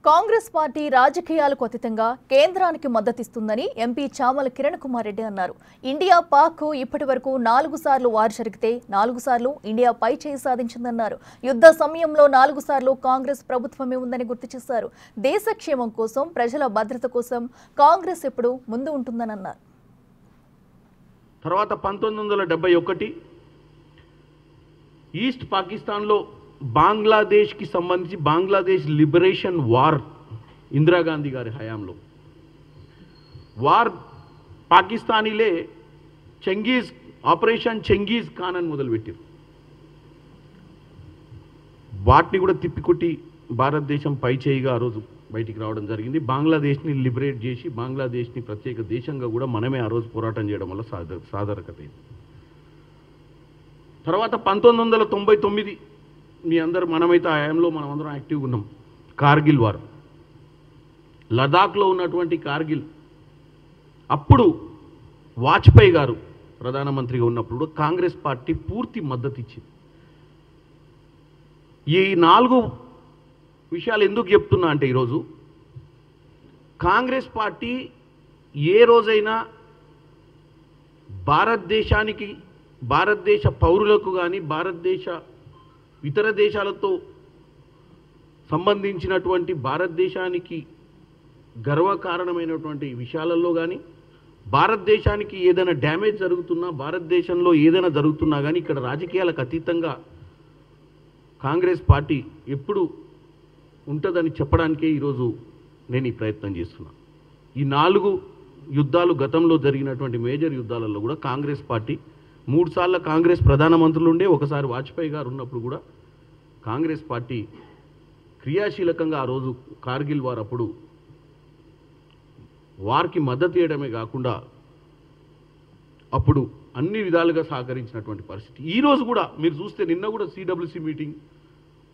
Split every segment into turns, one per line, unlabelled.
Congress party రాజకీయాలకు అతీతంగా కేంద్రానికి మద్దతిస్తుందని ఎంపీ చామల కిరణ్ కుమార్ రెడ్డి అన్నారు. ఇండియా పాక్ ఇప్పటివరకు 4 సార్లు వార్ జరిగితే 4 సార్లు ఇండియా పై చేయి సాధించిందన్నారు. యుద్ధ సమయంలో 4 సార్లు కాంగ్రెస్ ప్రభుత్వమే ఉందని గుర్తు చేశారు. దేశ క్షేమం కోసం, ప్రజల భద్రత కోసం కాంగ్రెస్ ఎప్పుడు ముందు ఉంటుందని అన్నారు.
తర్వాత 1971 ఈస్ట్ పాకిస్తాన్లో బంగ్లాదేశ్ కి సంబంధించి బంగ్లాదేశ్ లిబరేషన్ వార్ ఇందిరాగాంధీ గారి హయాంలో వార్ పాకిస్తానీలే చెంగీజ్ ఆపరేషన్ చెంగీజ్ ఖాన్ అని మొదలుపెట్టారు. వాటిని కూడా తిప్పికొట్టి భారతదేశం పై చేయిగా ఆ రోజు బయటికి రావడం జరిగింది. బంగ్లాదేశ్ని లిబరేట్ చేసి బంగ్లాదేశ్ని ప్రత్యేక దేశంగా కూడా మనమే ఆ రోజు పోరాటం చేయడం వల్ల సాధకత. తర్వాత 1999 మీ అందరు మనమైతే ఆ హయాంలో మనమందరం యాక్టివ్గా ఉన్నాం. కార్గిల్ వార్, లదాఖ్లో ఉన్నటువంటి కార్గిల్, అప్పుడు వాజ్పేయి గారు ప్రధానమంత్రిగా ఉన్నప్పుడు కాంగ్రెస్ పార్టీ పూర్తి మద్దతు ఇచ్చింది. ఈ 4 విషయాలు ఎందుకు చెప్తున్నా అంటే ఈరోజు కాంగ్రెస్ పార్టీ ఏ రోజైనా భారతదేశానికి, భారతదేశ పౌరులకు కానీ, భారతదేశ ఇతర దేశాలతో సంబంధించినటువంటి భారతదేశానికి గర్వకారణమైనటువంటి విషయాలలో కానీ, భారతదేశానికి ఏదైనా డ్యామేజ్ జరుగుతున్నా, భారతదేశంలో ఏదైనా జరుగుతున్నా కానీ ఇక్కడ రాజకీయాలకు అతీతంగా కాంగ్రెస్ పార్టీ ఎప్పుడు ఉంటుందని చెప్పడానికే ఈరోజు నేను ఈ ప్రయత్నం చేస్తున్నా. ఈ 4 యుద్ధాలు గతంలో జరిగినటువంటి మేజర్ యుద్ధాలలో కూడా కాంగ్రెస్ పార్టీ 3 సార్లు కాంగ్రెస్ ప్రధానమంత్రులు ఉండే, ఒకసారి వాజ్పేయి గారు ఉన్నప్పుడు కూడా కాంగ్రెస్ పార్టీ క్రియాశీలకంగా ఆ రోజు కార్గిల్ వార్ అప్పుడు వారికి మద్దతు ఇవ్వడమే కాకుండా అప్పుడు అన్ని విధాలుగా సహకరించినటువంటి పరిస్థితి. ఈరోజు కూడా మీరు చూస్తే నిన్న కూడా సిడబ్ల్యూసి మీటింగ్,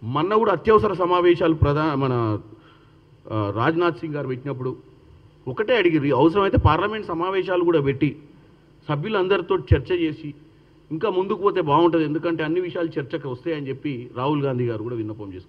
మొన్న కూడా అత్యవసర సమావేశాలు మన రాజ్నాథ్ సింగ్ గారు పెట్టినప్పుడు ఒకటే అడిగిరి, అవసరమైతే పార్లమెంట్ సమావేశాలు కూడా పెట్టి సభ్యులందరితో చర్చ చేసి ఇంకా ముందుకు పోతే బాగుంటుంది, ఎందుకంటే అన్ని విషయాలు చర్చకు వస్తాయని చెప్పి రాహుల్ గాంధీ గారు కూడా విన్నపం చేసుకున్నారు.